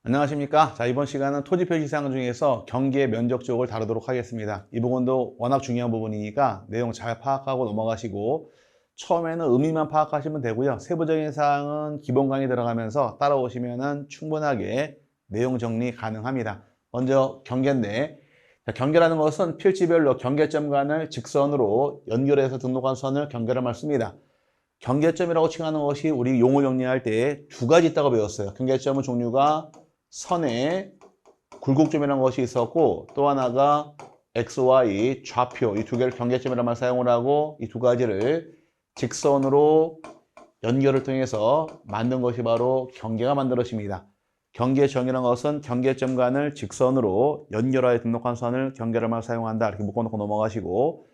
안녕하십니까. 자, 이번 시간은 토지 표시 사항 중에서 경계 면적 쪽을 다루도록 하겠습니다. 이 부분도 워낙 중요한 부분이니까 내용 잘 파악하고 넘어가시고 처음에는 의미만 파악하시면 되고요. 세부적인 사항은 기본 강의 들어가면서 따라오시면 충분하게 내용 정리 가능합니다. 먼저 경계인데, 자, 경계라는 것은 필지별로 경계점 간을 직선으로 연결해서 등록한 선을 경계라 말습니다. 경계점이라고 칭하는 것이 우리 용어 정리할 때 두 가지 있다고 배웠어요. 경계점은 종류가 선의 굴곡점이라는 것이 있었고, 또 하나가 XY 좌표, 이 두 개를 경계점이라는 말 사용을 하고, 이 두 가지를 직선으로 연결을 통해서 만든 것이 바로 경계가 만들어집니다. 경계점이라는 것은 경계점 간을 직선으로 연결하여 등록한 선을 경계라는 말 사용한다, 이렇게 묶어놓고 넘어가시고,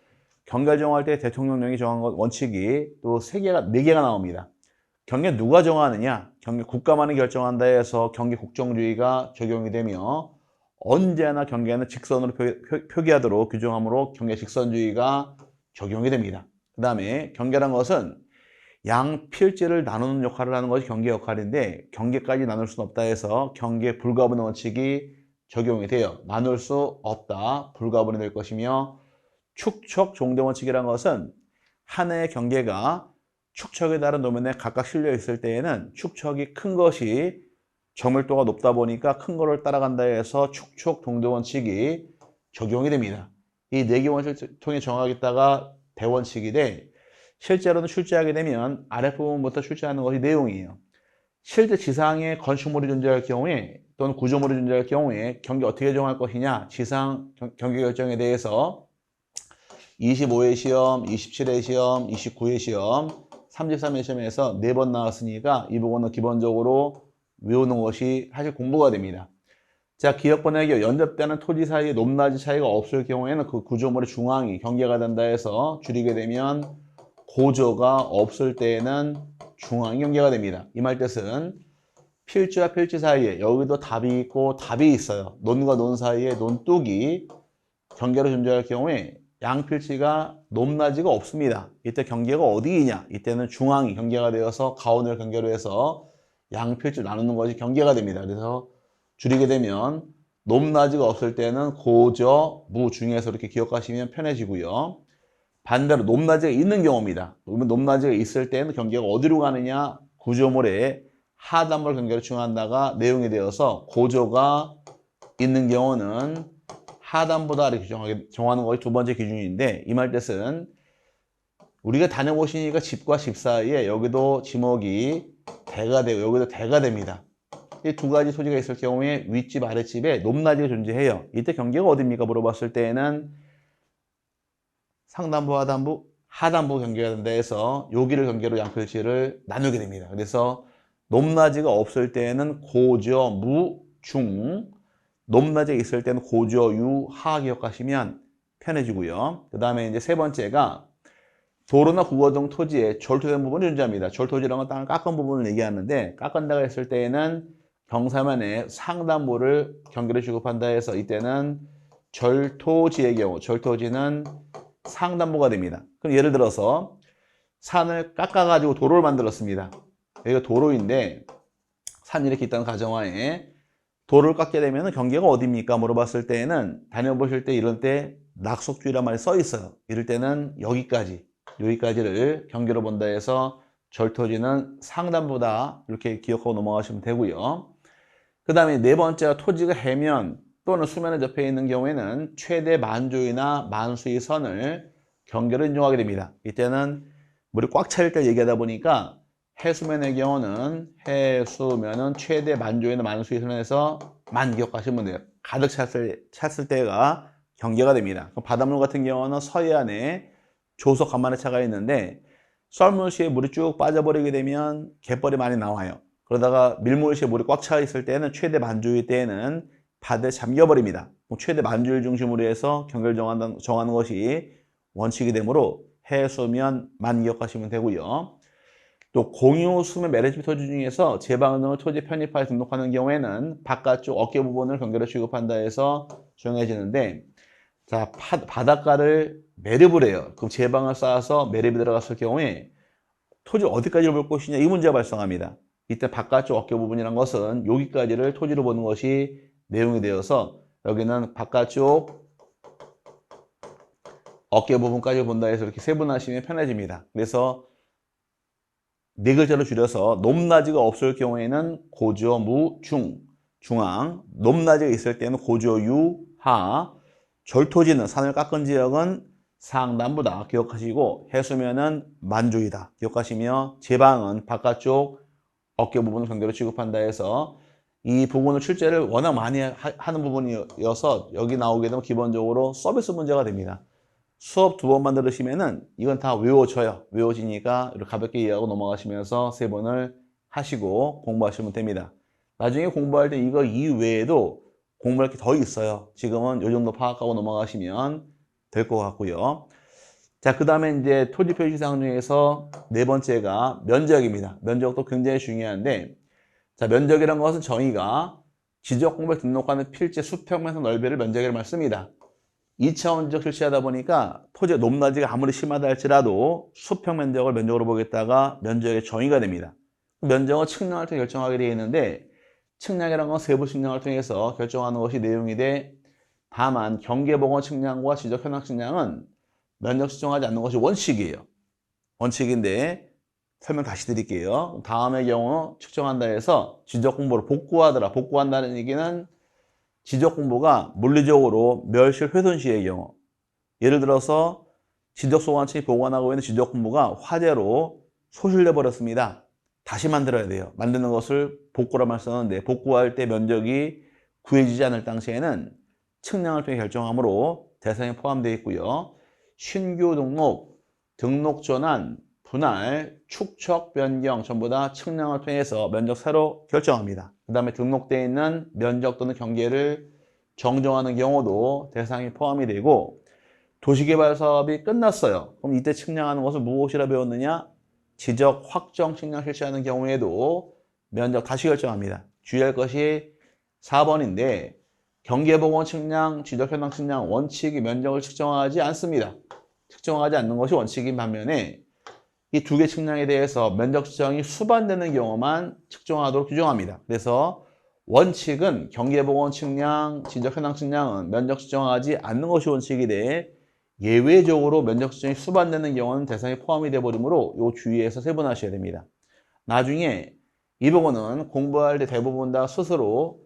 경계 정할 때 대통령령이 정한 것 원칙이 또 네 개가 나옵니다. 경계 누가 정하느냐? 경계 국가만이 결정한다 해서 경계 국정주의가 적용이 되며, 언제나 경계는 직선으로 표기하도록 규정하므로 경계 직선주의가 적용이 됩니다. 그 다음에 경계란 것은 양 필지를 나누는 역할을 하는 것이 경계 역할인데, 경계까지 나눌 수는 없다 해서 경계 불가분 원칙이 적용이 돼요. 나눌 수 없다, 불가분이 될 것이며, 축척 종대 원칙이라는 것은 하나의 경계가 축척에 다른 도면에 각각 실려 있을 때에는 축척이 큰 것이 정밀도가 높다 보니까 큰 거를 따라간다 해서 축척 동대 원칙이 적용이 됩니다. 이 네 개 원칙을 통해 정하겠다가 대원칙이 돼, 실제로는 출제하게 되면 아랫부분부터 출제하는 것이 내용이에요. 실제 지상에 건축물이 존재할 경우에 또는 구조물이 존재할 경우에 경계 어떻게 정할 것이냐, 지상 경계 결정에 대해서 25회 시험, 27회 시험, 29회 시험, 33회 시험에서 4번 나왔으니까 이 부분은 기본적으로 외우는 것이 사실 공부가 됩니다. 자, 기억번역이 연접되는 토지 사이에 높낮이 차이가 없을 경우에는 그 구조물의 중앙이 경계가 된다 해서 줄이게 되면 고조가 없을 때에는 중앙이 경계가 됩니다. 이 말 뜻은 필지와 필지 사이에 여기도 답이 있고 답이 있어요. 논과 논 사이에 논뚝이 경계로 존재할 경우에 양필지가 높낮이가 없습니다. 이때 경계가 어디이냐? 이때는 중앙이 경계가 되어서 가운데를 경계로 해서 양필지를 나누는 것이 경계가 됩니다. 그래서 줄이게 되면 높낮이가 없을 때는 고저, 무 중에서 이렇게 기억하시면 편해지고요. 반대로 높낮이가 있는 경우입니다. 높낮이가 있을 때는 경계가 어디로 가느냐? 구조물의 하단부를 경계로 칭한다가 내용이 되어서 고조가 있는 경우는 하단보다 이렇게 정하는 것이 두 번째 기준인데, 이 말 뜻은 우리가 다녀보시니까 집과 집 사이에 여기도 지목이 대가 되고 여기도 대가 됩니다. 이 두 가지 소지가 있을 경우에 윗집 아랫집에 높낮이가 존재해요. 이때 경계가 어디입니까? 물어봤을 때는 상단부 하단부 하단부 경계가 된다 해서 여기를 경계로 양필지를 나누게 됩니다. 그래서 높낮이가 없을 때는 고저 무 중, 높낮이가 있을 때는 고저, 유, 하 기억하시면 편해지고요. 그 다음에 이제 세 번째가 도로나 국어 등 토지에 절토된 부분이 존재합니다. 절토지라는 건 땅을 깎은 부분을 얘기하는데, 깎은다고 했을 때에는 경사면에 상단부를 경계로 취급한다 해서 이때는 절토지의 경우, 절토지는 상단부가 됩니다. 그럼 예를 들어서 산을 깎아가지고 도로를 만들었습니다. 여기가 도로인데 산이 이렇게 있다는 가정하에 도로를 깎게 되면 경계가 어디입니까? 물어봤을 때에는 다녀보실 때 이런 때 낙석주의란 말이 써 있어요. 이럴 때는 여기까지를 경계로 본다 해서 절토지는 상단부다, 이렇게 기억하고 넘어가시면 되고요. 그 다음에 네 번째가 토지가 해면 또는 수면에 접해 있는 경우에는 최대 만조이나 만수의 선을 경계로 인정하게 됩니다. 이때는 물이 꽉 차일 때 얘기하다 보니까 해수면의 경우는 해수면은 최대 만조이나 만수의 선에서 만 기억하시면 돼요. 가득 찼을 때가 경계가 됩니다. 그럼 바닷물 같은 경우는 서해안에 조서 간만의 차가 있는데 썰물시에 물이 쭉 빠져버리게 되면 갯벌이 많이 나와요. 그러다가 밀물시에 물이 꽉 차 있을 때는 최대 만조일 때에는 바다에 잠겨버립니다. 최대 만조일 중심으로 해서 경계를 정하는 것이 원칙이 되므로 해수면 만 기억하시면 되고요. 또 공유 수면 매립지 토지 중에서 제방등을 토지 편입하여 등록하는 경우에는 바깥쪽 어깨 부분을 경계로 취급한다 해서 정해지는데, 자, 바닷가를 매립을 해요. 그럼 제방을 쌓아서 매립이 들어갔을 경우에 토지 어디까지 볼 것이냐, 이 문제가 발생합니다. 이때 바깥쪽 어깨 부분이란 것은 여기까지를 토지로 보는 것이 내용이 되어서 여기는 바깥쪽 어깨 부분까지 본다 해서 이렇게 세분하시면 편해집니다. 그래서 네 글자로 줄여서 높낮이가 없을 경우에는 고저, 무, 중, 중앙, 높낮이가 있을 때는 고저, 유, 하, 절토지는 산을 깎은 지역은 상남부다 기억하시고 해수면은 만조이다 기억하시며 제방은 바깥쪽 어깨 부분을 상대로 취급한다 해서 이 부분을 출제를 워낙 많이 하는 부분이어서 여기 나오게 되면 기본적으로 서비스 문제가 됩니다. 수업 2번만 들으시면은 이건 다 외워져요. 외워지니까 이렇게 가볍게 이해하고 넘어가시면서 3번을 하시고 공부하시면 됩니다. 나중에 공부할 때 이거 이외에도 공부할 게 더 있어요. 지금은 이 정도 파악하고 넘어가시면 될 것 같고요. 자, 그 다음에 이제 토지 표시사항 중에서 네 번째가 면적입니다. 면적도 굉장히 중요한데, 자, 면적이란 것은 저희가 지적공부에 등록하는 필지 수평면적 넓이를 면적이라고 씁니다. 2차원적 실시하다 보니까 토지의 높낮이가 아무리 심하다 할지라도 수평 면적을 면적으로 보겠다가 면적의 정의가 됩니다. 면적은 측량을 통해 결정하게 되어 있는데 측량이라는 건 세부 측량을 통해서 결정하는 것이 내용이 돼 다만 경계보건 측량과 지적 현황 측량은 면적 측정하지 않는 것이 원칙이에요. 원칙인데 설명 다시 드릴게요. 다음의 경우 측정한다 해서 지적 공부를 복구하더라. 복구한다는 얘기는 지적 공부가 물리적으로 멸실 훼손 시의 경우 예를 들어서 지적소관청이 보관하고 있는 지적 공부가 화재로 소실돼 버렸습니다. 다시 만들어야 돼요. 만드는 것을 복구라 말 쓰는데 복구할 때 면적이 구해지지 않을 당시에는 측량을 통해 결정하므로 대상에 포함되어 있고요. 신규 등록, 등록 전환, 분할, 축척, 변경 전부 다 측량을 통해서 면적 새로 결정합니다. 그 다음에 등록되어 있는 면적 또는 경계를 정정하는 경우도 대상이 포함이 되고 도시개발 사업이 끝났어요. 그럼 이때 측량하는 것을 무엇이라 배웠느냐? 지적 확정 측량 실시하는 경우에도 면적 다시 결정합니다. 주의할 것이 4번인데 경계보건 측량, 지적 현황 측량 원칙이 면적을 측정하지 않습니다. 측정하지 않는 것이 원칙인 반면에 이 두 개 측량에 대해서 면적 측정이 수반되는 경우만 측정하도록 규정합니다. 그래서 원칙은 경계보건 측량, 지적 현황 측량은 면적 측정하지 않는 것이 원칙이 돼 예외적으로 면적 측정이 수반되는 경우는 대상에 포함이 되어버리므로 이 주의해서 세분하셔야 됩니다. 나중에 이 부분은 공부할 때 대부분 다 스스로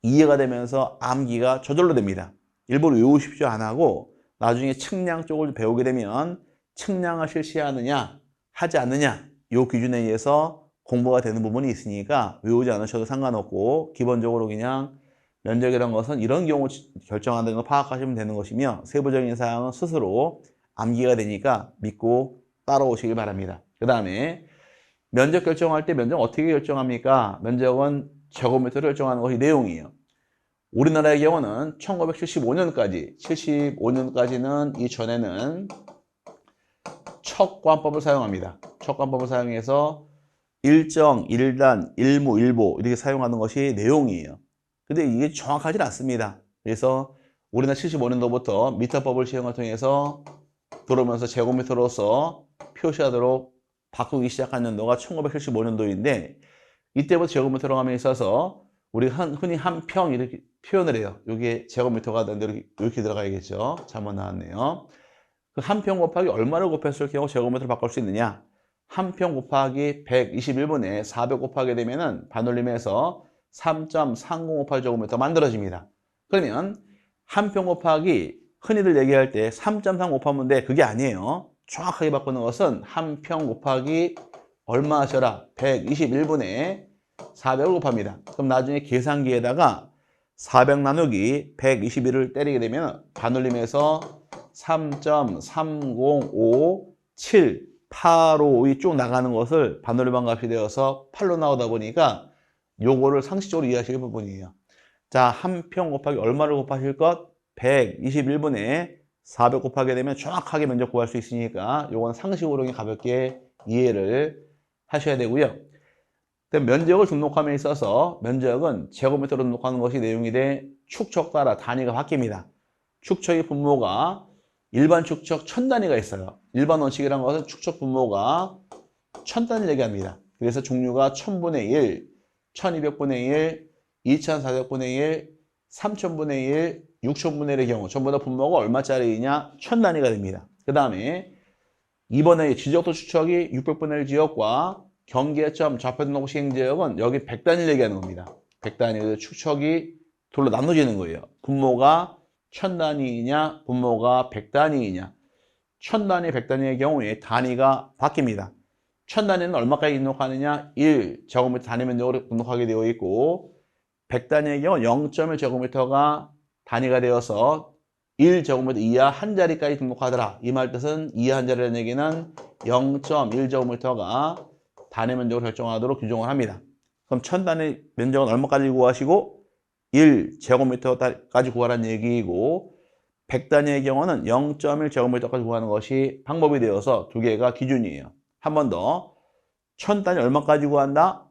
이해가 되면서 암기가 저절로 됩니다. 일부러 외우십시오 안 하고 나중에 측량 쪽을 배우게 되면 측량을 실시하느냐 하지 않느냐 이 기준에 의해서 공부가 되는 부분이 있으니까 외우지 않으셔도 상관없고 기본적으로 그냥 면적이라는 것은 이런 경우 결정한다는 걸 파악하시면 되는 것이며 세부적인 사항은 스스로 암기가 되니까 믿고 따라오시길 바랍니다. 그 다음에 면적 결정할 때 면적 어떻게 결정합니까? 면적은 제곱미터를 결정하는 것이 내용이에요. 우리나라의 경우는 1975년까지, 75년까지는 이전에는 척관법을 사용합니다. 척관법을 사용해서 일정, 일단, 일무, 일보 이렇게 사용하는 것이 내용이에요. 근데 이게 정확하지 않습니다. 그래서 우리나라 75년도부터 미터법을 시행을 통해서 들어오면서 제곱미터로서 표시하도록 바꾸기 시작한 연도가 1975년도인데 이때부터 제곱미터로 함에 있어서 우리가 흔히 한 평 이렇게 표현을 해요. 이게 제곱미터가 이렇게 들어가야겠죠. 잘못 나왔네요. 그 한 평 곱하기 얼마를 곱했을 경우 제곱미터로 바꿀 수 있느냐? 한 평 곱하기 121분에 400 곱하게 되면은 반올림해서 3.3058 제곱미터 만들어집니다. 그러면 한 평 곱하기 흔히들 얘기할 때 3.3 곱하면 돼. 그게 아니에요. 정확하게 바꾸는 것은 한 평 곱하기 얼마 하셔라? 121분에 400을 곱합니다. 그럼 나중에 계산기에다가 400 나누기 121을 때리게 되면 반올림해서 3.305785이 쭉 나가는 것을 반올림한 값이 되어서 8로 나오다 보니까 요거를 상식적으로 이해하실 부분이에요. 자, 한 평 곱하기 얼마를 곱하실 것? 121분에 400 곱하게 되면 정확하게 면적 구할 수 있으니까 요건 상식으로 가볍게 이해를 하셔야 되고요. 면적을 등록함에 있어서 면적은 제곱미터로 등록하는 것이 내용이 돼 축척 따라 단위가 바뀝니다. 축척의 분모가 일반 축척 1000단위가 있어요. 일반 원칙이라는 것은 축척 분모가 1000단위를 얘기합니다. 그래서 종류가 1000분의 1, 1200분의 1, 2400분의 1, 3000분의 1, 6000분의 1의 경우 전부 다 분모가 얼마짜리냐? 1000단위가 됩니다. 그 다음에 이번에 지적도 추척이 600분의 1 지역과 경계점 좌표등록 시행지역은 여기 100단위를 얘기하는 겁니다. 100단위 추척이 둘로 나눠지는 거예요. 분모가 1000단위이냐 분모가 100단위이냐. 1000단위 100단위의 경우에 단위가 바뀝니다. 1000단위는 얼마까지 등록하느냐? 1 제곱미터 단위 면적으로 등록하게 되어 있고 100단위의 경우 0.1 제곱미터가 단위가 되어서 1 제곱미터 이하 한 자리까지 등록하더라. 이 말 뜻은 이하 한 자리라는 얘기는 0.1 제곱미터가 단위 면적으로 결정하도록 규정을 합니다. 그럼 1000단위 면적은 얼마까지 구하시고 1 제곱미터까지 구하라는 얘기이고 100단위의 경우는 0.1 제곱미터까지 구하는 것이 방법이 되어서 두 개가 기준이에요. 한 번 더 1000단위 얼마까지 구한다?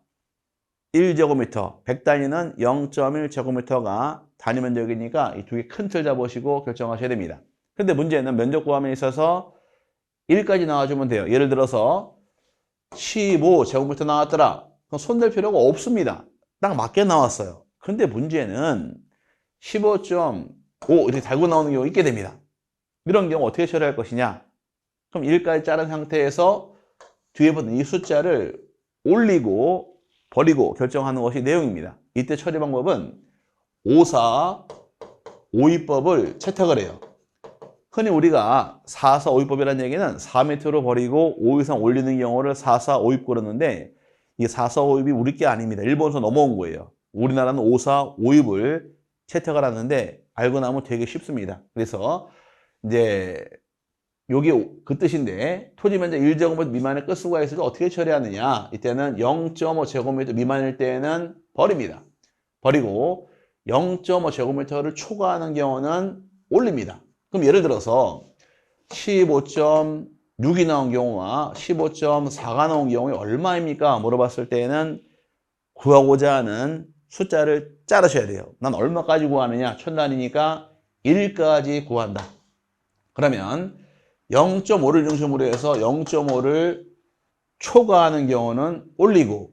1제곱미터 100단위는 0.1 제곱미터가 단위 면적이니까 이 두 개 큰 틀 잡으시고 결정하셔야 됩니다. 근데 문제는 면적 구함에 있어서 1까지 나와주면 돼요. 예를 들어서 15 제곱미터 나왔더라. 그럼 손댈 필요가 없습니다. 딱 맞게 나왔어요. 근데 문제는 15.5 이렇게 달고 나오는 경우가 있게 됩니다. 이런 경우 어떻게 처리할 것이냐? 그럼 1까지 자른 상태에서 뒤에 붙은 이 숫자를 올리고 버리고 결정하는 것이 내용입니다. 이때 처리 방법은 5사 5입법을 채택을 해요. 흔히 우리가 4사 5입법이라는 얘기는 4m로 버리고 5 이상 올리는 경우를 4사 5입 그러는데 이 4사 5입이 우리 게 아닙니다. 일본에서 넘어온 거예요. 우리나라는 5사 5입을 채택을 하는데 알고 나면 되게 쉽습니다. 그래서 이제 요게 그 뜻인데 토지 면적 1제곱미터 미만의 끝수가 있을 때 어떻게 처리하느냐? 이때는 0.5 제곱미터 미만일 때는 버립니다. 버리고 0.5 제곱미터를 초과하는 경우는 올립니다. 그럼 예를 들어서 15.6이 나온 경우와 15.4가 나온 경우에 얼마입니까? 물어봤을 때는 구하고자 하는 숫자를 자르셔야 돼요. 난 얼마까지 구하느냐? 1000단위니까 1까지 구한다. 그러면 0.5를 중심으로 해서 0.5를 초과하는 경우는 올리고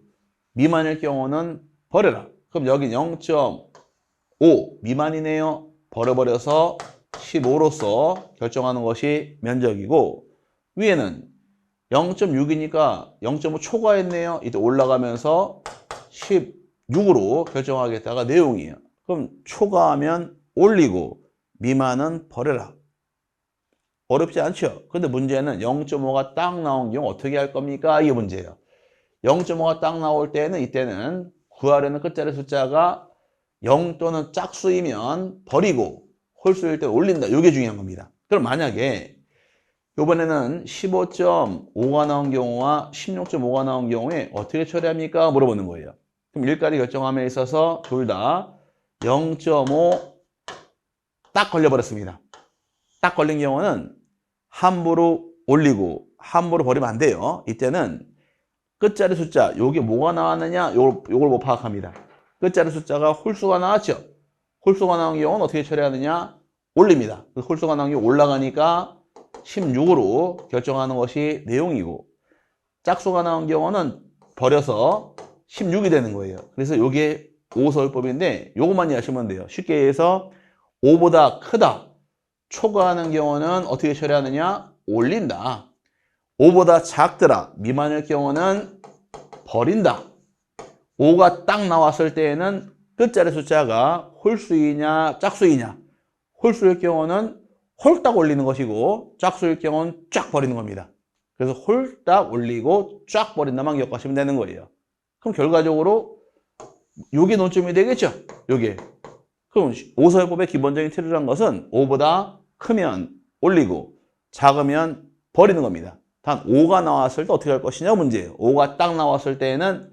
미만일 경우는 버려라. 그럼 여기 0.5 미만이네요. 버려버려서 15로서 결정하는 것이 면적이고 위에는 0.6이니까 0.5 초과했네요. 이때 올라가면서 16으로 결정하겠다가 내용이에요. 그럼 초과하면 올리고 미만은 버려라. 어렵지 않죠? 근데 문제는 0.5가 딱 나온 경우 어떻게 할 겁니까? 이게 문제예요. 0.5가 딱 나올 때는 이때는 구하려는 끝자리 숫자가 0 또는 짝수이면 버리고 홀수일 때 올린다. 이게 중요한 겁니다. 그럼 만약에 이번에는 15.5가 나온 경우와 16.5가 나온 경우에 어떻게 처리합니까? 물어보는 거예요. 그럼 일까지 결정함에 있어서 둘 다 0.5 딱 걸려버렸습니다. 딱 걸린 경우는 함부로 올리고 함부로 버리면 안 돼요. 이때는 끝자리 숫자, 요게 뭐가 나왔느냐? 요걸 못 파악합니다. 끝자리 숫자가 홀수가 나왔죠? 홀수가 나온 경우는 어떻게 처리하느냐? 올립니다. 홀수가 나온 경우 올라가니까 16으로 결정하는 것이 내용이고 짝수가 나온 경우는 버려서 16이 되는 거예요. 그래서 요게 5서울법인데 요것만 이해하시면 돼요. 쉽게 해서 5보다 크다. 초과하는 경우는 어떻게 처리하느냐? 올린다. 5보다 작더라. 미만일 경우는 버린다. 5가 딱 나왔을 때에는 끝자리 숫자가 홀수이냐 짝수이냐. 홀수일 경우는 홀딱 올리는 것이고 짝수일 경우는 쫙 버리는 겁니다. 그래서 홀딱 올리고 쫙 버린다만 기억하시면 되는 거예요. 그럼 결과적으로 요게 논점이 되겠죠? 요게. 그럼 5서열법의 기본적인 틀이라는 것은 5보다 크면 올리고 작으면 버리는 겁니다. 단 5가 나왔을 때 어떻게 할 것이냐 문제예요. 5가 딱 나왔을 때는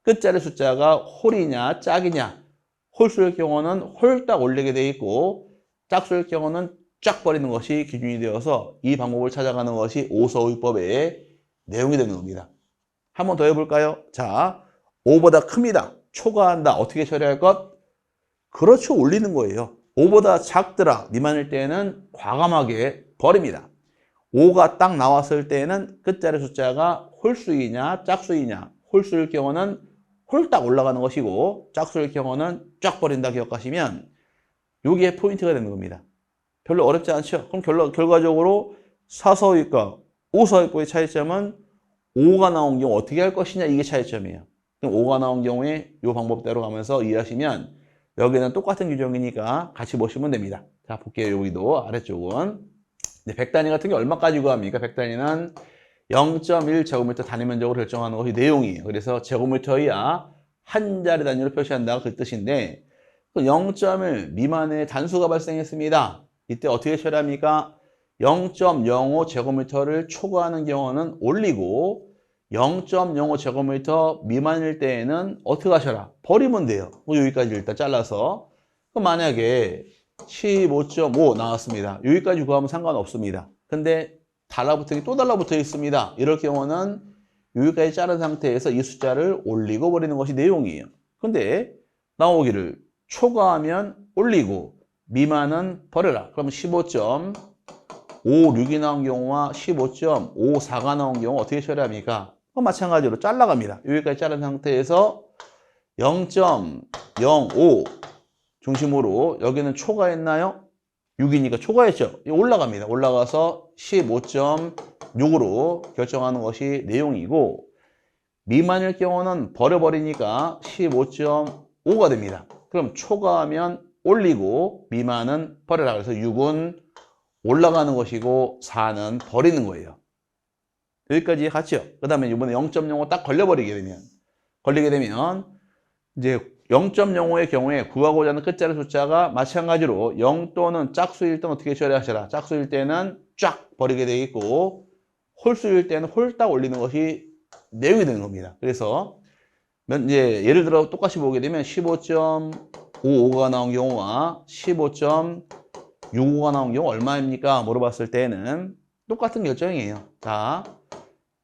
끝자리 숫자가 홀이냐 짝이냐. 홀수일 경우는 홀딱 올리게 돼 있고 짝수일 경우는 쫙 버리는 것이 기준이 되어서 이 방법을 찾아가는 것이 5서울법의 내용이 되는 겁니다. 한 번 더 해볼까요? 자, 5보다 큽니다. 초과한다. 어떻게 처리할 것? 그렇죠. 올리는 거예요. 5보다 작더라. 미만일 때는 과감하게 버립니다. 5가 딱 나왔을 때는 끝자리 숫자가 홀수이냐 짝수이냐. 홀수일 경우는 홀딱 올라가는 것이고 짝수일 경우는 쫙 버린다 기억하시면 요게 포인트가 되는 겁니다. 별로 어렵지 않죠? 그럼 결과적으로 사서유과, 오서유과의 차이점은 5가 나온 경우 어떻게 할 것이냐 이게 차이점이에요. 그럼 5가 나온 경우에 이 방법대로 가면서 이해하시면 여기는 똑같은 규정이니까 같이 보시면 됩니다. 자, 볼게요. 여기도 아래쪽은. 백 단위 같은 게 얼마까지 구합니까? 백 단위는 0.1제곱미터 단위 면적으로 결정하는 것이 내용이에요. 그래서 제곱미터야 한 자리 단위로 표시한다 그 뜻인데 0.1 미만의 단수가 발생했습니다. 이때 어떻게 처리합니까? 0.05제곱미터를 초과하는 경우는 올리고 0.05제곱미터 미만일 때에는 어떻게 하셔라? 버리면 돼요. 여기까지 일단 잘라서. 그럼 만약에 15.5 나왔습니다. 여기까지 구하면 상관없습니다. 근데 달라붙은 게 또 달라붙어 있습니다. 이럴 경우는 여기까지 자른 상태에서 이 숫자를 올리고 버리는 것이 내용이에요. 근데 나오기를 초과하면 올리고 미만은 버려라. 그러면 15.56이 나온 경우와 15.54가 나온 경우 어떻게 처리합니까? 마찬가지로 잘라갑니다. 여기까지 자른 상태에서 0.05 중심으로 여기는 초과했나요? 6이니까 초과했죠. 올라갑니다. 올라가서 15.6으로 결정하는 것이 내용이고 미만일 경우는 버려버리니까 15.5가 됩니다. 그럼 초과하면 올리고 미만은 버려라. 그래서 6은 올라가는 것이고 4는 버리는 거예요. 여기까지 갔죠? 그 다음에 이번에 0.05 딱 걸리게 되면 이제 0.05의 경우에 구하고자 하는 끝자리 숫자가 마찬가지로 0 또는 짝수일 때는 어떻게 처리하셔라? 짝수일 때는 쫙 버리게 되어 있고 홀수일 때는 홀딱 올리는 것이 내용이 되는 겁니다. 그래서 이제 예를 들어 똑같이 보게 되면 15.55가 나온 경우와 15.65가 나온 경우 얼마입니까? 물어봤을 때는 똑같은 결정이에요. 자,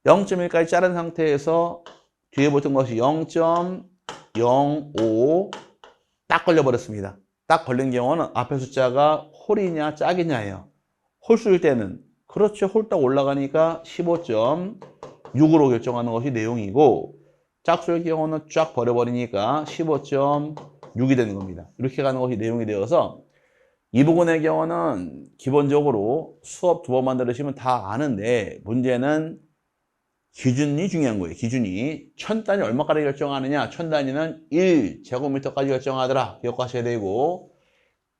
0.1까지 자른 상태에서 뒤에 붙은 것이 0.05 딱 걸려버렸습니다. 딱 걸린 경우는 앞에 숫자가 홀이냐 짝이냐예요. 홀수일 때는 그렇죠. 홀딱 올라가니까 15.6으로 결정하는 것이 내용이고 짝수일 경우는 쫙 버려버리니까 15.6이 되는 겁니다. 이렇게 가는 것이 내용이 되어서 이 부분의 경우는 기본적으로 수업 2번만 들으시면 다 아는데 문제는 기준이 중요한 거예요. 기준이 1000단위 얼마까지 결정하느냐. 1000단위는 1제곱미터까지 결정하더라. 기억하셔야 되고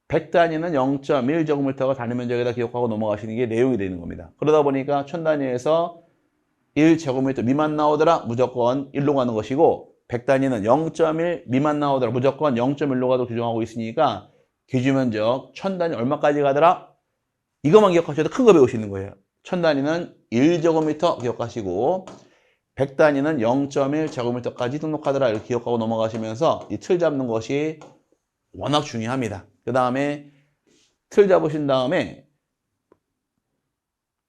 100단위는 0.1제곱미터가 단위 면적에다 기억하고 넘어가시는 게 내용이 되는 겁니다. 그러다 보니까 1000단위에서 1제곱미터 미만 나오더라. 무조건 1로 가는 것이고 100단위는 0.1 미만 나오더라. 무조건 0.1로 가도 규정하고 있으니까 기준 면적 1000단위 얼마까지 가더라? 이것만 기억하셔도 큰 거 배우시는 거예요. 1000단위는 1제곱미터 기억하시고 100단위는 0.1제곱미터까지 등록하더라. 이렇게 기억하고 넘어가시면서 이 틀 잡는 것이 워낙 중요합니다. 그 다음에 틀 잡으신 다음에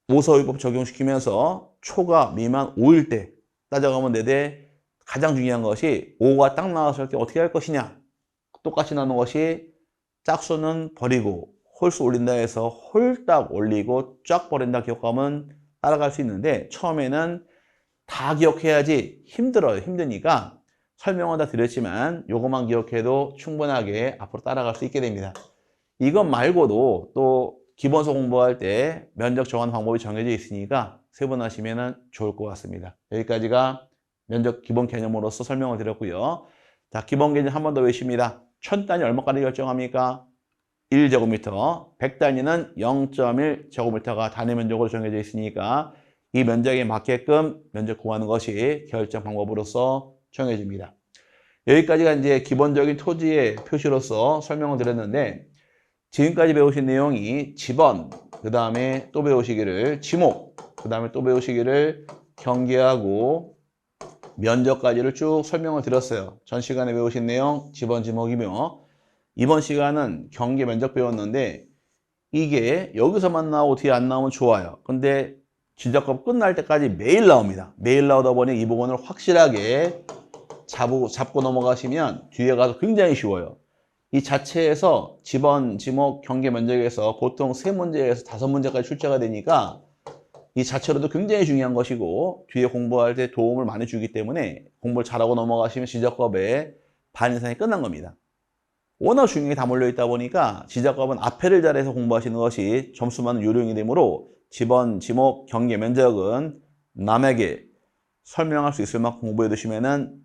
오서유법 적용시키면서 초과 미만 5일 때 따져가면 되되 가장 중요한 것이 5가 딱 나왔을 때 어떻게 할 것이냐. 똑같이 나오는 것이 짝수는 버리고 홀수 올린다 해서 홀딱 올리고 쫙 버린다 기억하면 따라갈 수 있는데 처음에는 다 기억해야지 힘들어요. 힘드니까 설명은 다 드렸지만 요것만 기억해도 충분하게 앞으로 따라갈 수 있게 됩니다. 이것 말고도 또 기본서 공부할 때 면적 정한 방법이 정해져 있으니까 세분하시면 좋을 것 같습니다. 여기까지가 면적 기본 개념으로서 설명을 드렸고요. 자, 기본 개념 한 번 더 외십니다. 1000단위 얼마까지 결정합니까? 1제곱미터, 100단위는 0.1제곱미터가 단위 면적으로 정해져 있으니까 이 면적에 맞게끔 면적 구하는 것이 결정 방법으로서 정해집니다. 여기까지가 이제 기본적인 토지의 표시로서 설명을 드렸는데 지금까지 배우신 내용이 지번, 그 다음에 또 배우시기를 지목, 그 다음에 또 배우시기를 경계하고 면적까지를 쭉 설명을 드렸어요. 전 시간에 배우신 내용 지번, 지목이며 이번 시간은 경계 면적 배웠는데 이게 여기서만 나오고 뒤에 안 나오면 좋아요. 근데 진작법 끝날 때까지 매일 나옵니다. 매일 나오다 보니 이 부분을 확실하게 잡고 넘어가시면 뒤에 가서 굉장히 쉬워요. 이 자체에서 지번, 지목, 경계 면적에서 보통 3문제에서 5문제까지 출제가 되니까 이 자체로도 굉장히 중요한 것이고 뒤에 공부할 때 도움을 많이 주기 때문에 공부를 잘하고 넘어가시면 지적법의 반 이상이 끝난 겁니다. 워낙 중요한 게 다 몰려있다 보니까 지적법은 앞에를 잘해서 공부하시는 것이 점수 많은 요령이 되므로 지번, 지목, 경계, 면적은 남에게 설명할 수 있을 만큼 공부해 두시면은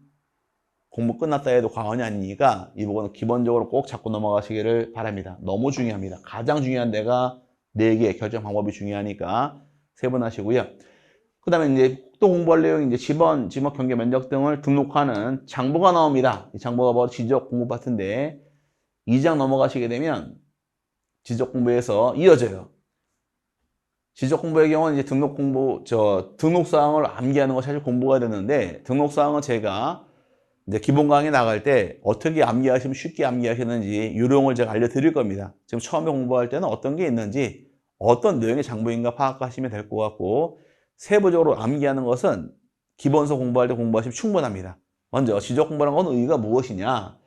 공부 끝났다 해도 과언이 아니니까 이 부분은 기본적으로 꼭 잡고 넘어가시기를 바랍니다. 너무 중요합니다. 가장 중요한 데가 4개 결정 방법이 중요하니까 세분하시고요. 그 다음에 이제 또 공부할 내용이 이제 지번, 지목, 경계, 면적 등을 등록하는 장부가 나옵니다. 이 장부가 바로 지적 공부 파트인데 2장 넘어가시게 되면 지적 공부에서 이어져요. 지적 공부의 경우는 이제 등록 사항을 암기하는 것이 사실 공부가 되는데 등록 사항은 제가 이제 기본 강의 나갈 때 어떻게 암기하시면 쉽게 암기하시는지 요령을 제가 알려드릴 겁니다. 지금 처음에 공부할 때는 어떤 게 있는지 어떤 내용의 장부인가 파악하시면 될 것 같고 세부적으로 암기하는 것은 기본서 공부할 때 공부하시면 충분합니다. 먼저 지적 공부라는 건 의의가 무엇이냐?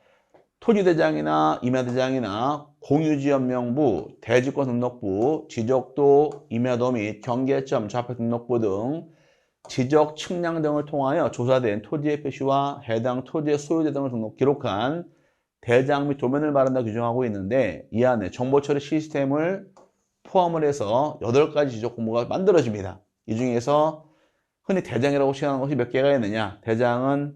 토지대장이나 임야대장이나 공유지역명부, 대지권 등록부, 지적도, 임야도 및 경계점, 좌표 등록부 등 지적 측량 등을 통하여 조사된 토지의 표시와 해당 토지의 소유자 등을 기록한 대장 및 도면을 말한다 규정하고 있는데 이 안에 정보처리 시스템을 포함을 해서 8가지 지적 공부가 만들어집니다. 이 중에서 흔히 대장이라고 칭하는 것이 몇 개가 있느냐? 대장은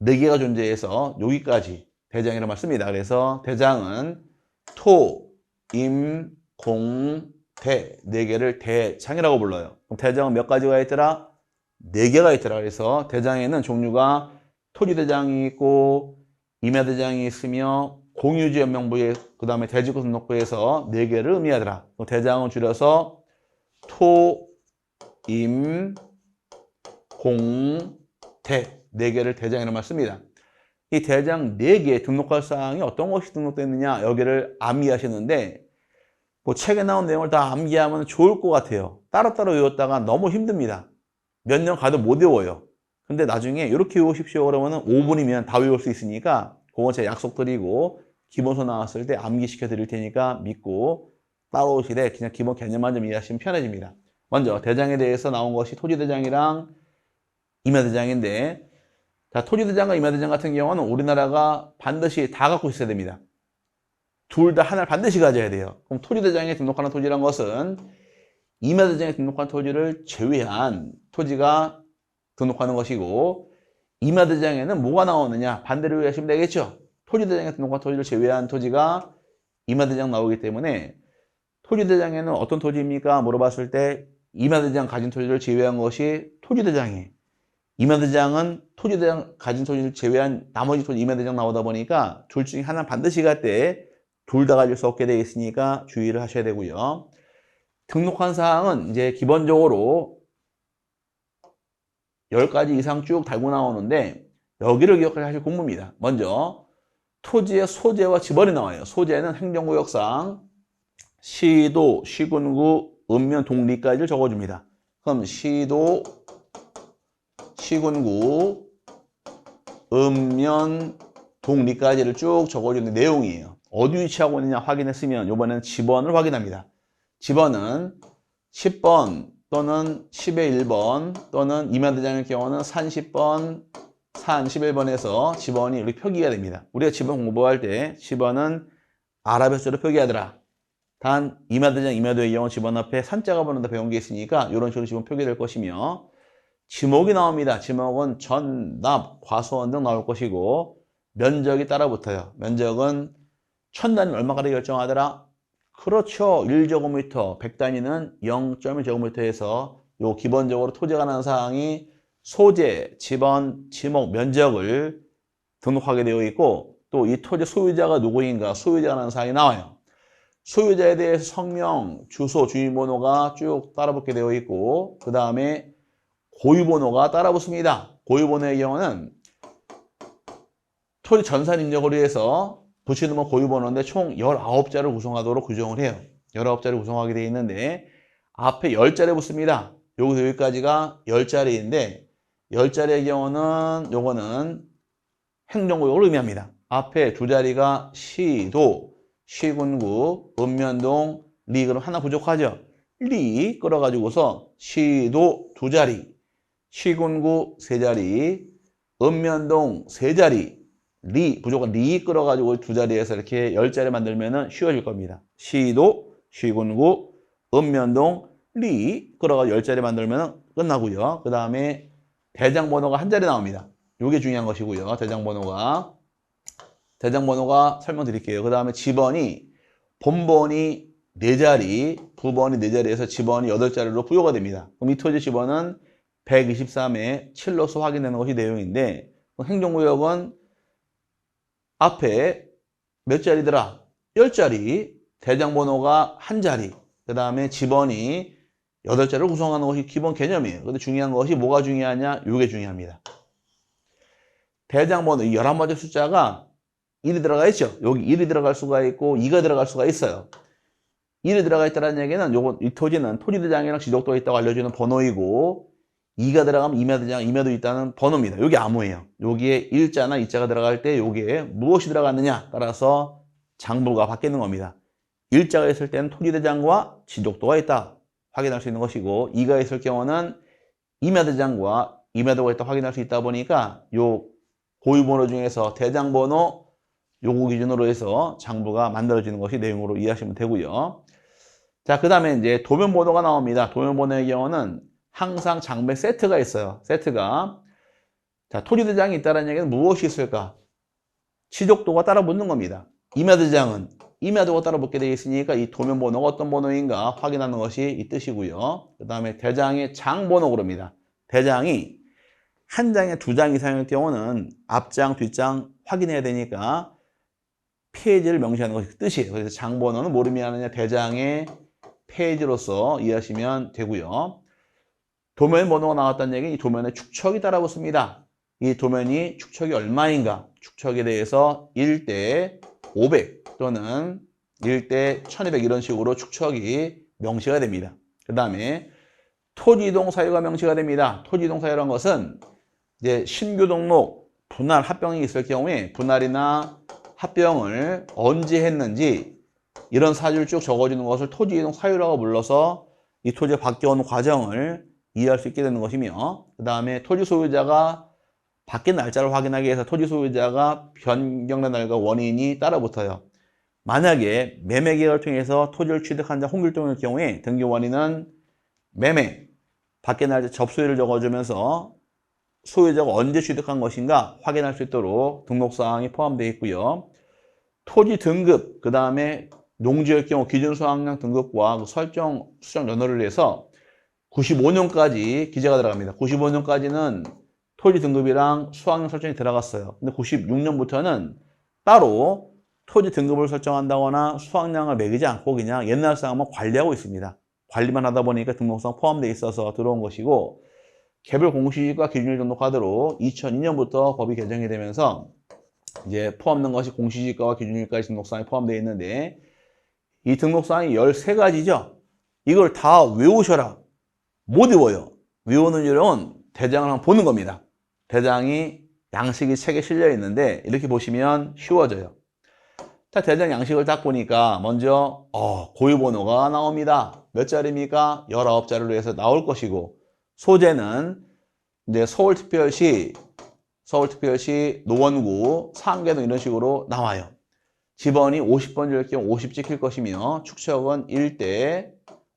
4개가 존재해서 여기까지 대장이라고 말씀니다. 그래서 대장은 토, 임, 공, 대 4개를 대장이라고 불러요. 그럼 대장은 몇 가지가 있더라? 4개가 있더라. 그래서 대장에는 종류가 토지대장이 있고 임야대장이 있으며 공유지역명부에 그 다음에 대지권 등록부에서 4개를 의미하더라. 대장은 줄여서 토, 임, 공, 대 4개를 대장이라고 말씀니다. 이 대장 4개 등록할 사항이 어떤 것이 등록되느냐 여기를 암기하시는데 뭐 책에 나온 내용을 다 암기하면 좋을 것 같아요. 따로따로 외웠다가 너무 힘듭니다. 몇 년 가도 못 외워요. 근데 나중에 이렇게 외우십시오 그러면 5분이면 다 외울 수 있으니까 그건 제가 약속드리고 기본서 나왔을 때 암기시켜 드릴 테니까 믿고 따라오시되 그냥 기본 개념만 좀 이해하시면 편해집니다. 먼저 대장에 대해서 나온 것이 토지대장이랑 임야대장인데 자, 토지대장과 임야대장 같은 경우는 우리나라가 반드시 다 갖고 있어야 됩니다. 둘 다 하나를 반드시 가져야 돼요. 그럼 토지대장에 등록하는 토지란 것은 임야대장에 등록한 토지를 제외한 토지가 등록하는 것이고 임야대장에는 뭐가 나오느냐 반대로 이해하시면 되겠죠. 토지대장에 등록한 토지를 제외한 토지가 임야대장 나오기 때문에 토지대장에는 어떤 토지입니까? 물어봤을 때 임야대장 가진 토지를 제외한 것이 토지대장이에요. 임야대장은 토지대장 가진 토지를 제외한 나머지 토지 임야대장 나오다 보니까 둘 중에 하나 반드시 갈 때 둘 다 가질 수 없게 되어 있으니까 주의를 하셔야 되고요. 등록한 사항은 이제 기본적으로 10가지 이상 쭉 달고 나오는데 여기를 기억하실 공부입니다. 먼저 토지의 소재와 지번이 나와요. 소재는 행정구역상 시도, 시군구, 읍면, 동리까지를 적어줍니다. 그럼 시도, 시군구, 읍면, 동리까지를 쭉 적어주는 내용이에요. 어디 위치하고 있느냐 확인했으면 이번에는 지번을 확인합니다. 지번은 10번 또는 10의 1번 또는 임야대장의 경우는 산 10번, 산 11번에서 지번이 이렇게 표기가 됩니다. 우리가 지번 공부할 때 지번은 아랍에서로 표기하더라. 단 임야대장, 임야도의 경우 지번 앞에 산자가 붙는다 배운 게 있으니까 이런 식으로 지번 표기될 것이며 지목이 나옵니다. 지목은 전, 납, 과수원 등 나올 것이고 면적이 따라 붙어요. 면적은 1000단위 얼마까지 결정하더라? 그렇죠. 1제곱미터, 100단위는 0.1제곱미터에서 요 기본적으로 토지가 관한 사항이 소재, 지번, 지목, 면적을 등록하게 되어 있고 또 이 토지 소유자가 누구인가 소유자가 관한 사항이 나와요. 소유자에 대해서 성명, 주소, 주민번호가 쭉 따라붙게 되어 있고 그 다음에 고유번호가 따라붙습니다. 고유번호의 경우는 토지 전산 입력을 위해서 붙이는 건 고유번호인데 총 19자를 구성하도록 규정을 해요. 19자를 구성하게 되어 있는데 앞에 10자리 붙습니다. 여기서 여기까지가 10자리인데 10자리의 경우는 요거는 행정구역을 의미합니다. 앞에 2자리가 시도, 시군구, 읍면동, 리 그럼 하나 부족하죠. 리 끌어가지고서 시도 두 자리, 시군구 세 자리, 읍면동 세 자리, 리 무조건 리 끌어가지고 두 자리에서 이렇게 10자리 만들면은 쉬워질 겁니다. 시도, 시군구, 읍면동, 리 끌어가지고 10자리 만들면 끝나고요. 그 다음에 대장 번호가 한 자리 나옵니다. 이게 중요한 것이고요. 대장 번호가 설명드릴게요. 그 다음에 지번이 본번이 4자리, 부번이 4자리에서 지번이 8자리로 부여가 됩니다. 그럼 이 토지 지번은 123에 7로서 확인되는 것이 내용인데 행정구역은 앞에 몇 자리더라? 10자리, 대장번호가 한 자리, 그 다음에 지번이 8자리를 구성하는 것이 기본 개념이에요. 근데 중요한 것이 뭐가 중요하냐? 이게 중요합니다. 대장번호, 이 11번째 숫자가 1이 들어가 있죠? 여기 1이 들어갈 수가 있고 2가 들어갈 수가 있어요. 1이 들어가 있다는 얘기는 이 토지는 토지대장이랑 지적도가 있다고 알려주는 번호이고 2가 들어가면 임야대장, 임야도 있다는 번호입니다. 이게 암호예요. 여기에 1자나 2자가 들어갈 때 여기에 무엇이 들어갔느냐 따라서 장부가 바뀌는 겁니다. 1자가 있을 때는 토지대장과 지적도가 있다 확인할 수 있는 것이고 2가 있을 경우는 임야대장과 임야도가 있다 확인할 수 있다 보니까 요 고유번호 중에서 대장번호 요거 기준으로 해서 장부가 만들어지는 것이 내용으로 이해하시면 되고요. 자, 그 다음에 이제 도면번호가 나옵니다. 도면번호의 경우는 항상 장부에 세트가 있어요. 세트가. 자, 토지대장이 있다는 얘기는 무엇이 있을까? 지적도가 따라 붙는 겁니다. 임야대장은 임야도가 따라 붙게 되어 있으니까 이 도면번호가 어떤 번호인가 확인하는 것이 이 뜻이고요. 그 다음에 대장의 장번호 그럽니다. 대장이 한 장에 2장 이상일 경우는 앞장, 뒷장 확인해야 되니까 페이지를 명시하는 것이 뜻이에요. 그래서 장번호는 뭐를 의미하느냐? 대장의 페이지로서 이해하시면 되고요. 도면 번호가 나왔다는 얘기는 이 도면에 축척이 따라 붙습니다. 이 도면이 축척이 얼마인가? 축척에 대해서 1대 500 또는 1대 1200 이런 식으로 축척이 명시가 됩니다. 그 다음에 토지이동 사유가 명시가 됩니다. 토지이동 사유라는 것은 이제 신규 등록, 분할, 합병이 있을 경우에 분할이나 합병을 언제 했는지 이런 사유를 쭉 적어주는 것을 토지이동 사유라고 불러서 이 토지가 바뀌어오는 과정을 이해할 수 있게 되는 것이며 그 다음에 토지 소유자가 바뀐 날짜를 확인하기 위해서 토지 소유자가 변경된 날과 원인이 따라 붙어요. 만약에 매매 계약을 통해서 토지를 취득한 자 홍길동일 경우에 등기 원인은 매매, 바뀐 날짜 접수일을 적어주면서 소유자가 언제 취득한 것인가 확인할 수 있도록 등록사항이 포함되어 있고요. 토지 등급, 그 다음에 농지의 경우 기준수확량 등급과 설정, 수정 연호를 해서 95년까지 기재가 들어갑니다. 95년까지는 토지 등급이랑 수확량 설정이 들어갔어요. 근데 96년부터는 따로 토지 등급을 설정한다거나 수확량을 매기지 않고 그냥 옛날 사항만 관리하고 있습니다. 관리만 하다 보니까 등록상 포함되어 있어서 들어온 것이고 개별 공시지가 기준일 등록하도록 2002년부터 법이 개정이 되면서 이제 포함된 것이 공시지가와 기준일가의 등록사항이 포함되어 있는데 이 등록사항이 13가지죠. 이걸 다 외우셔라. 못 외워요. 외우는 요령은 대장을 한번 보는 겁니다. 대장이 양식이 책에 실려 있는데 이렇게 보시면 쉬워져요. 자, 대장 양식을 딱 보니까 먼저 고유번호가 나옵니다. 몇 자리입니까? 19자리로 해서 나올 것이고 소재는 이제 서울특별시, 노원구, 상계동 이런 식으로 나와요. 지번이 50번지일 경우 50 찍힐 것이며 축척은 1대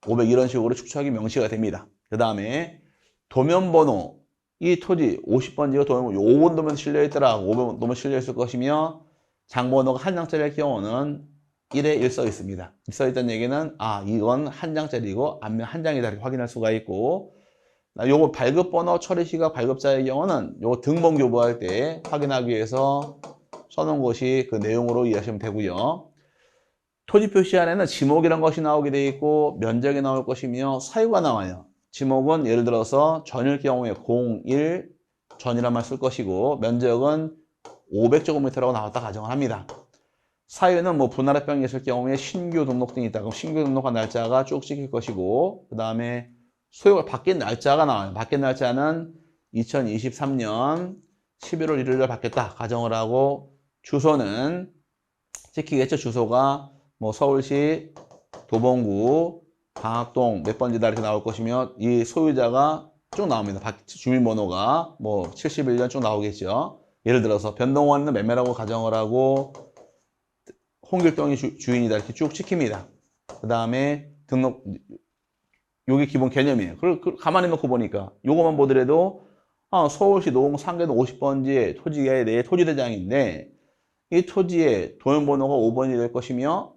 500 이런 식으로 축척이 명시가 됩니다. 그 다음에 도면번호, 이 토지 50번지가 도면 5번 도면 실려있더라. 5번 도면 실려있을 것이며 장번호가 한 장짜리일 경우는 1에 1 써 있습니다. 1 써 있다는 얘기는 이건 한 장짜리고 앞면 한 장이다 이렇게 확인할 수가 있고 요거 발급번호 처리시각 발급자의 경우는 요거 등본 교부할 때 확인하기 위해서 써놓은 것이 그 내용으로 이해하시면 되고요. 토지 표시안에는 지목이라는 것이 나오게 되어 있고 면적이 나올 것이며 사유가 나와요. 지목은 예를 들어서 전일 경우에 01 전이란 말 쓸 것이고 면적은 500제곱미터라고 나왔다 가정을 합니다. 사유는 뭐 분할합병이 있을 경우에 신규 등록 등이 있다. 그럼 신규 등록한 날짜가 쭉 찍힐 것이고 그 다음에 소유가 바뀐 날짜가 나와요. 바뀐 날짜는 2023년 11월 1일날 바뀌었다 가정을 하고 주소는 찍히겠죠. 주소가 뭐 서울시 도봉구 방학동 몇 번지다 이렇게 나올 것이며 이 소유자가 쭉 나옵니다. 주민번호가 뭐 71년 쭉 나오겠죠. 예를 들어서 변동원은 매매라고 가정을 하고 홍길동이 주인이다 이렇게 쭉 찍힙니다. 그 다음에 등록, 요게 기본 개념이에요. 가만히 놓고 보니까 요거만 보더라도 서울시 노원 상계동 50번지의 토지에 대해 토지대장인데 이 토지의 도면번호가 5번이 될 것이며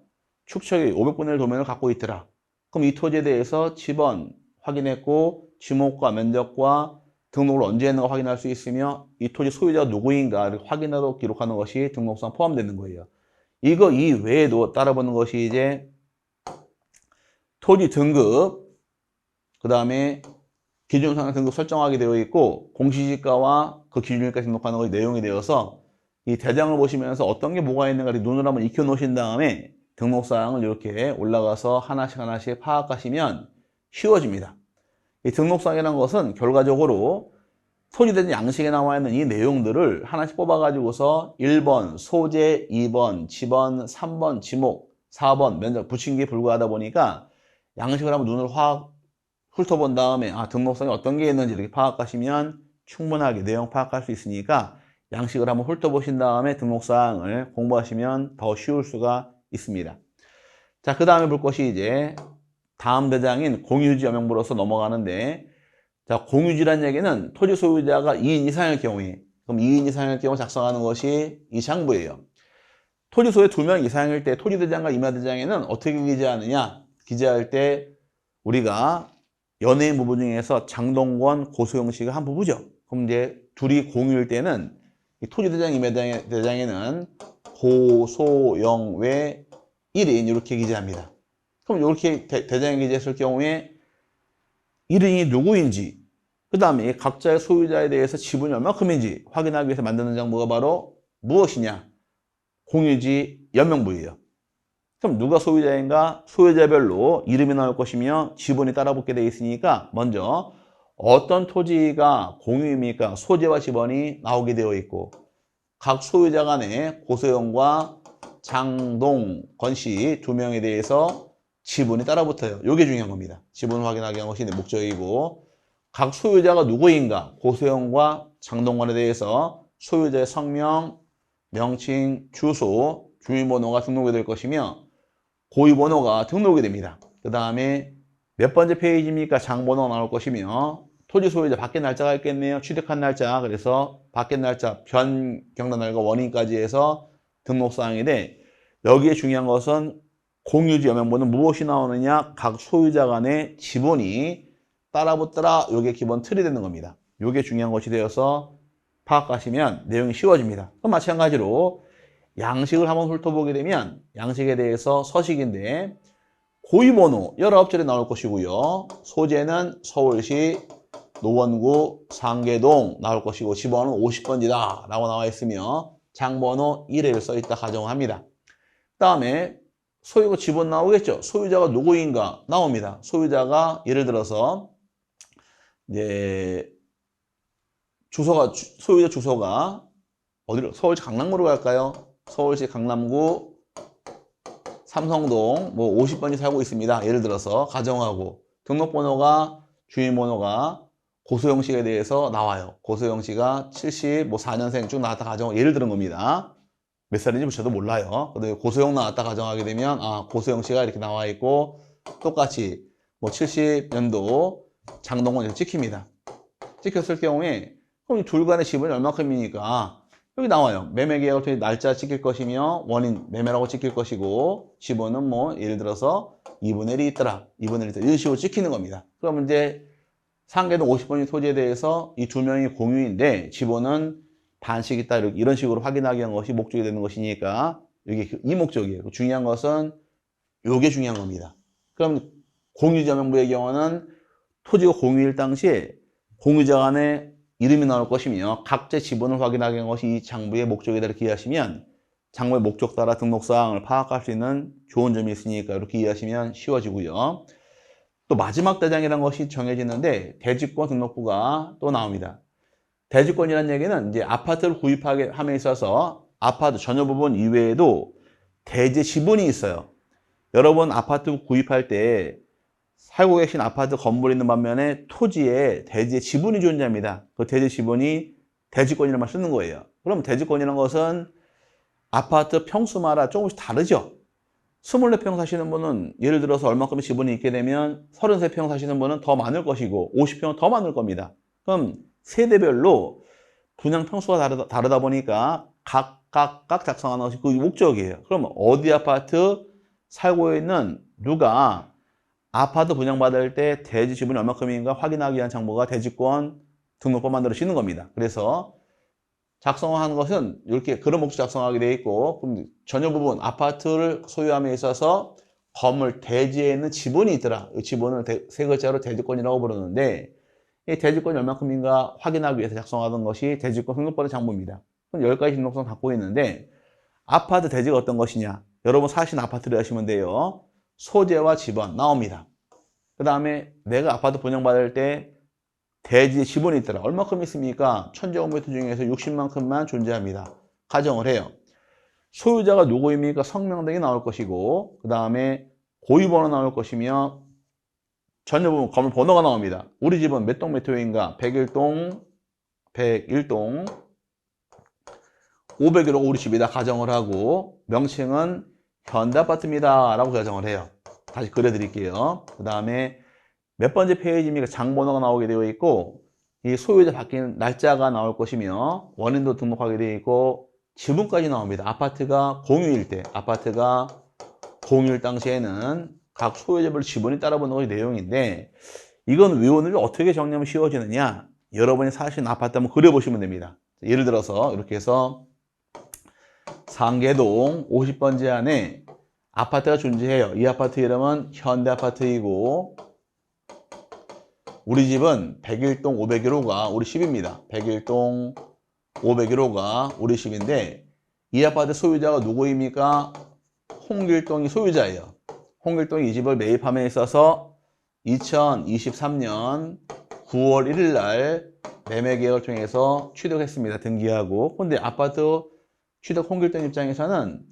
축척이 500분의 1 도면을 갖고 있더라. 그럼 이 토지에 대해서 지번 확인했고 지목과 면적과 등록을 언제 했는가 확인할 수 있으며 이 토지 소유자가 누구인가를 확인하도록 기록하는 것이 등록상 포함되는 거예요. 이거 이외에도 따라보는 것이 이제 토지 등급, 그 다음에 기준상의 등급 설정하게 되어 있고 공시지가와 그 기준일까지 등록하는 것이 내용이 되어서 이 대장을 보시면서 어떤 게 뭐가 있는가 눈을 한번 익혀 놓으신 다음에 등록사항을 이렇게 올라가서 하나씩 파악하시면 쉬워집니다. 이 등록사항이라는 것은 결과적으로 토지대장 양식에 나와 있는 이 내용들을 하나씩 뽑아가지고서 1번 소재, 2번 지번, 3번 지목, 4번 면적 붙인 게 불과하다 보니까 양식을 한번 눈을 확 훑어본 다음에 등록성이 어떤 게 있는지 이렇게 파악하시면 충분하게 내용 파악할 수 있으니까 양식을 한번 훑어보신 다음에 등록사항을 공부하시면 더 쉬울 수가 있습니다. 자, 그 다음에 볼 것이 이제 다음 대장인 공유지 여명부로서 넘어가는데, 자, 공유지란 얘기는 토지 소유자가 2인 이상일 경우에, 그럼 2인 이상일 경우 작성하는 것이 이 장부예요. 토지 소유 2명 이상일 때 토지대장과 임야대장에는 어떻게 기재하느냐? 기재할 때 우리가 연예인 부부 중에서 장동건, 고소영 씨가 한 부부죠. 그럼 이제 둘이 공유일 때는 이 토지대장, 임야대장에는 고소영 외 1인 이렇게 기재합니다. 그럼 이렇게 대장에 기재했을 경우에 1인이 누구인지, 그 다음에 각자의 소유자에 대해서 지분이 얼마큼인지 확인하기 위해서 만드는 장부가 바로 무엇이냐? 공유지 연명부예요. 그럼 누가 소유자인가? 소유자별로 이름이 나올 것이며 지분이 따라붙게 되어 있으니까 먼저 어떤 토지가 공유입니까? 소재와 지분이 나오게 되어 있고 각 소유자 간에 고소영과 장동건 씨 2명에 대해서 지분이 따라붙어요. 이게 중요한 겁니다. 지분을 확인하기 위한 것이 목적이고 각 소유자가 누구인가? 고소영과 장동건에 대해서 소유자의 성명, 명칭, 주소, 주민번호가 등록이 될 것이며 고유번호가 등록이 됩니다. 그 다음에 몇 번째 페이지입니까? 장번호가 나올 것이며 토지 소유자 바뀐 날짜가 있겠네요. 취득한 날짜, 그래서 바뀐 날짜, 변경된 날과 원인까지 해서 등록사항인데 여기에 중요한 것은 공유지 여명부는 무엇이 나오느냐? 각 소유자 간의 지분이 따라붙더라. 이게 기본 틀이 되는 겁니다. 이게 중요한 것이 되어서 파악하시면 내용이 쉬워집니다. 그럼 마찬가지로 양식을 한번 훑어보게 되면 양식에 대해서 서식인데 고유번호 19자리 나올 것이고요. 소재는 서울시 노원구 상계동 나올 것이고 지번은 50번지다 라고 나와 있으며 장번호 1회를 써있다 가정합니다. 그 다음에 소유가 지분 나오겠죠. 소유자가 누구인가 나옵니다. 소유자가 예를 들어서 이제 소유자 주소가 어디로? 서울시 강남구로 갈까요? 서울시 강남구 삼성동 뭐 50번이 살고 있습니다. 예를 들어서 가정하고 등록번호가 주민번호가 고소영 씨에 대해서 나와요. 고소영 씨가 74년생 쭉 나왔다 가정 예를 들은 겁니다. 몇 살인지 저도 몰라요. 근데 고소영 나왔다 가정하게 되면 고소영 씨가 이렇게 나와 있고 똑같이 뭐 70년도 장동건 이렇게 찍힙니다. 찍혔을 경우에 그럼 이 둘 간의 지분이 얼마큼이니까 여기 나와요. 매매 계약을 통해 날짜 찍힐 것이며 원인 매매라고 찍힐 것이고 지분은 뭐 예를 들어서 2분의 1이 있더라. 2분의 1이 있더라. 이런 식으로 찍히는 겁니다. 그러면 이제 상계동 50번지 토지에 대해서 이 2명이 공유인데 지분은 반씩 있다. 이런 식으로 확인하기 위한 것이 목적이 되는 것이니까 이게 이 목적이에요. 중요한 것은 이게 중요한 겁니다. 그럼 공유자 명부의 경우는 토지가 공유일 당시에 공유자 간에 이름이 나올 것이며 각자 지분을 확인하기 위한 것이 이 장부의 목적이다 이렇게 이해하시면 장부의 목적 따라 등록사항을 파악할 수 있는 좋은 점이 있으니까 이렇게 이해하시면 쉬워지고요. 또 마지막 대장이라는 것이 정해지는데 대지권 등록부가 또 나옵니다. 대지권이라는 얘기는 이제 아파트를 구입함에 있어서 아파트 전유 부분 이외에도 대지 지분이 있어요. 여러분 아파트 구입할 때 살고 계신 아파트 건물이 있는 반면에 토지에 대지의 지분이 존재합니다. 그 대지 지분이 대지권이라만 쓰는 거예요. 그럼 대지권이라는 것은 아파트 평수마다 조금씩 다르죠. 24평 사시는 분은 예를 들어서 얼마큼의 지분이 있게 되면 33평 사시는 분은 더 많을 것이고 50평은 더 많을 겁니다. 그럼 세대별로 분양 평수가 다르다 보니까 각각 작성하는 것이 그 목적이에요. 그럼 어디 아파트 살고 있는 누가 아파트 분양받을 때 대지 지분이 얼마큼인가 확인하기 위한 정보가 대지권 등록번 만들어지는 겁니다. 그래서 작성하는 것은 이렇게 그런 목적 작성하게 되어 있고, 그럼 전혀 부분 아파트를 소유함에 있어서 건물 대지에 있는 지분이 있더라. 이 지분을 세 글자로 대지권이라고 부르는데, 이 대지권이 얼마큼인가 확인하기 위해서 작성하던 것이 대지권 등록번호 장부입니다. 그럼 10가지 등록성 갖고 있는데, 아파트 대지가 어떤 것이냐? 여러분 사시는 아파트를 하시면 돼요. 소재와 지번 나옵니다. 그 다음에 내가 아파트 분양받을 때 대지에 지분이 있더라. 얼마큼 있습니까? 1000제곱미터 중에서 60만큼만 존재합니다. 가정을 해요. 소유자가 누구입니까? 성명 등이 나올 것이고, 그 다음에 고유번호 나올 것이며, 전혀 부분 건물 번호가 나옵니다. 우리 집은 몇 동 몇 호인가? 101동 501호 우리 집이다 가정을 하고, 명칭은 현대아파트입니다 라고 가정을 해요. 다시 그려드릴게요. 그 다음에 몇 번째 페이지입니까? 장번호가 나오게 되어 있고, 이 소유자 바뀐 날짜가 나올 것이며, 원인도 등록하게 되어 있고, 지분까지 나옵니다. 아파트가 공유일 때, 아파트가 공유일 당시에는 각 소유자별 지분이 따라붙는 것이 내용인데, 이건 외우는 게 어떻게 정리하면 쉬워지느냐? 여러분이 사시는 아파트 한번 그려보시면 됩니다. 예를 들어서 이렇게 해서 상계동 50번지 안에 아파트가 존재해요. 이 아파트 이름은 현대아파트이고, 우리 집은 101동 501호가 우리 집입니다. 101동 501호가 우리 집인데, 이 아파트 소유자가 누구입니까? 홍길동이 소유자예요. 홍길동이 이 집을 매입함에 있어서 2023년 9월 1일 날 매매 계약을 통해서 취득했습니다. 등기하고. 근데 아파트 취득 홍길동 입장에서는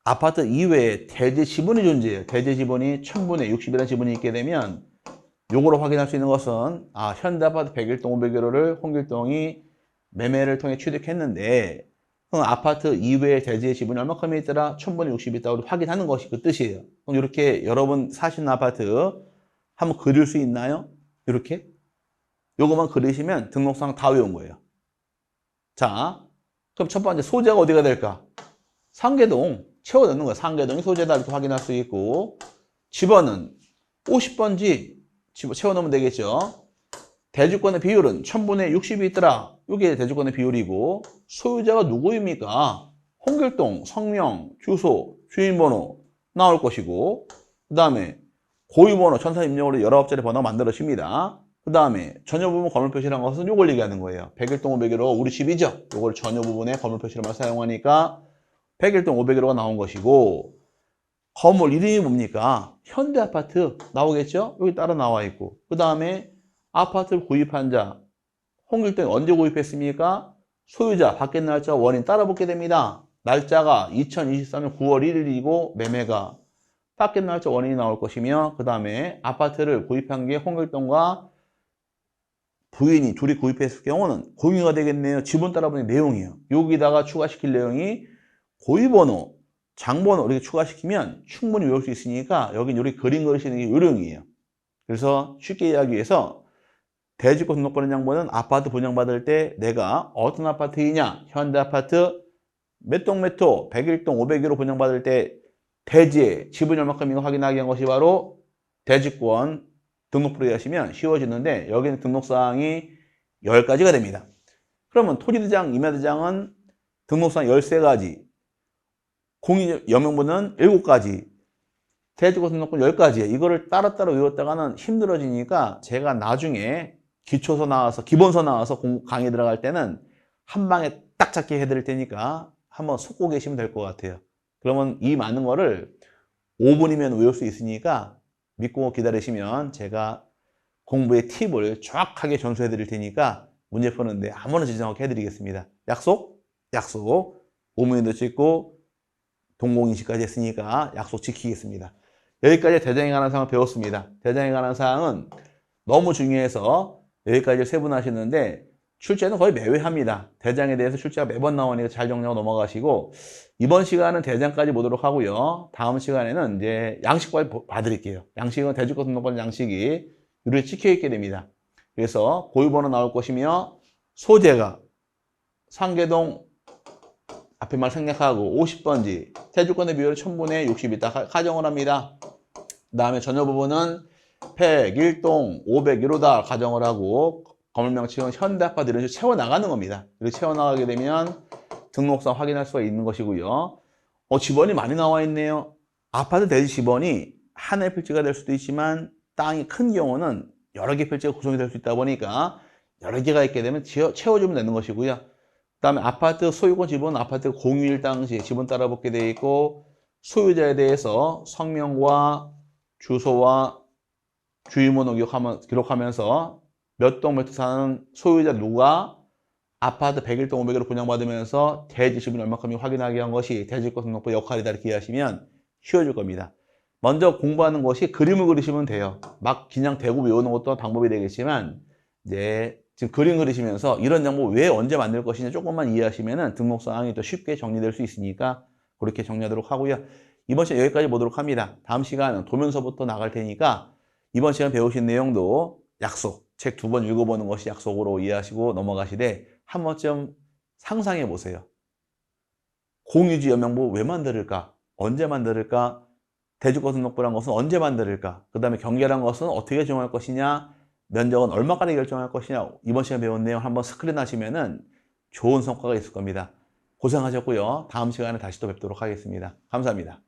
아파트 이외에 대지 지분이 존재해요. 대지 지분이 1000분의 60이라는 지분이 있게 되면 요거로 확인할 수 있는 것은 현대아파트 101동 501호를 홍길동이 매매를 통해 취득했는데, 그럼 아파트 이외의 대지의 지분이 얼마큼이 있더라? 1000분의 60이 있다고 확인하는 것이 그 뜻이에요. 그럼 이렇게 여러분 사시는 아파트 한번 그릴 수 있나요? 이렇게 요거만 그리시면 등록상 다 외운 거예요. 자, 그럼 첫 번째 소재가 어디가 될까? 상계동 채워 넣는 거예요. 상계동이 소재다 이렇게 확인할 수 있고, 집어는 50번지 채워 넣으면 되겠죠. 대주권의 비율은 1000분의 60이 있더라. 이게 대주권의 비율이고, 소유자가 누구입니까? 홍길동, 성명, 주소, 주인번호 나올 것이고, 그 다음에 고유번호, 전산 입력으로 19자리 번호가 만들어집니다. 그 다음에 전혀 부분 건물 표시라는 것은 요걸 얘기하는 거예요. 101동 501호 우리 집이죠. 요걸 전혀 부분에 건물 표시로만 사용하니까 101동 501호가 나온 것이고, 건물 이름이 뭡니까? 현대아파트 나오겠죠? 여기 따라 나와 있고, 그 다음에 아파트를 구입한 자, 홍길동이 언제 구입했습니까? 소유자, 바뀐 날짜, 원인 따라 붙게 됩니다. 날짜가 2023년 9월 1일이고 매매가 바뀐 날짜 원인이 나올 것이며, 그 다음에 아파트를 구입한 게 홍길동과 부인이 둘이 구입했을 경우는 공유가 되겠네요. 지분 따라 붙는 내용이에요. 여기다가 추가시킬 내용이 고유번호, 장번호 이렇게 추가시키면 충분히 외울 수 있으니까 여긴 이렇게 그림 그리시는 게 요령이에요. 그래서 쉽게 이해하기 위해서 대지권 등록번호 장부는 아파트 분양받을 때 내가 어떤 아파트이냐, 현대아파트 몇 동 몇 호, 101동 501호 분양받을 때 대지에 지분이 얼마큼인가 확인하기 위한 것이 바로 대지권 등록부를 하시면 쉬워지는데, 여기는 등록사항이 10가지가 됩니다. 그러면 토지대장, 임야대장은 등록사항 13가지, 공인여명부는 7가지, 대지권 등록권 10가지예요. 이거를 따로따로 외웠다가는 힘들어지니까 제가 나중에 기초서 나와서, 기본서 나와서 강의 들어갈 때는 한 방에 딱 잡게 해드릴 테니까 한번 속고 계시면 될 것 같아요. 그러면 이 많은 거를 5분이면 외울 수 있으니까 믿고 기다리시면 제가 공부의 팁을 정확하게 전수해 드릴 테니까 문제 푸는데 아무나 지정하게 해드리겠습니다. 약속? 약속. 5분에도 찍고 동공인식까지 했으니까 약속 지키겠습니다. 여기까지 대장에 관한 사항을 배웠습니다. 대장에 관한 사항은 너무 중요해서 여기까지 세분하시는데 출제는 거의 매회 합니다. 대장에 대해서 출제가 매번 나오니까 잘 정리하고 넘어가시고, 이번 시간은 대장까지 보도록 하고요. 다음 시간에는 이제 양식까지 봐드릴게요. 양식은 대주거 등록번 양식이 유리에 찍혀 있게 됩니다. 그래서 고유번호 나올 것이며, 소재가 상계동 앞에 말 생략하고 50번지, 태주권의 비율은 1000분의 60이다 가정을 합니다. 그 다음에 전혀 부분은 101동 501호다 가정을 하고, 건물 명칭은 현대아파트 이런 식으로 채워나가는 겁니다. 이렇게 채워나가게 되면 등록상 확인할 수가 있는 것이고요. 지번이 많이 나와 있네요. 아파트 대지 지번이 하나의 필지가 될 수도 있지만, 땅이 큰 경우는 여러 개 필지가 구성이 될 수 있다 보니까 여러 개가 있게 되면 채워주면 되는 것이고요. 그 다음에 아파트 소유권 지분, 아파트 공유일 당시 지분 따라 붙게 되어 있고, 소유자에 대해서 성명과 주소와 주민번호 기록하면서 몇 동 몇 호 사는 소유자 누가 아파트 101동 501호 분양받으면서 대지 지분 얼마큼이 확인하기 위한 것이 대지권 등록부 역할이다 이렇게 이해하시면 쉬워질 겁니다. 먼저 공부하는 것이 그림을 그리시면 돼요. 막 그냥 대고 외우는 것도 방법이 되겠지만, 이제 지금 그림 그리시면서 이런 정보 왜 언제 만들 것이냐 조금만 이해하시면 등록 사항이 또 쉽게 정리될 수 있으니까 그렇게 정리하도록 하고요. 이번 시간 여기까지 보도록 합니다. 다음 시간은 도면서부터 나갈 테니까 이번 시간 배우신 내용도 약속, 책 2번 읽어보는 것이 약속으로 이해하시고 넘어가시되, 한 번쯤 상상해 보세요. 공유지 연명부 왜 만들까? 언제 만들까? 대주거 등록부란 것은 언제 만들까? 그 다음에 경계란 것은 어떻게 정할 것이냐? 면적은 얼마까지 결정할 것이냐? 이번 시간에 배운 내용 한번 스크린 하시면은 좋은 성과가 있을 겁니다. 고생하셨고요. 다음 시간에 다시 또 뵙도록 하겠습니다. 감사합니다.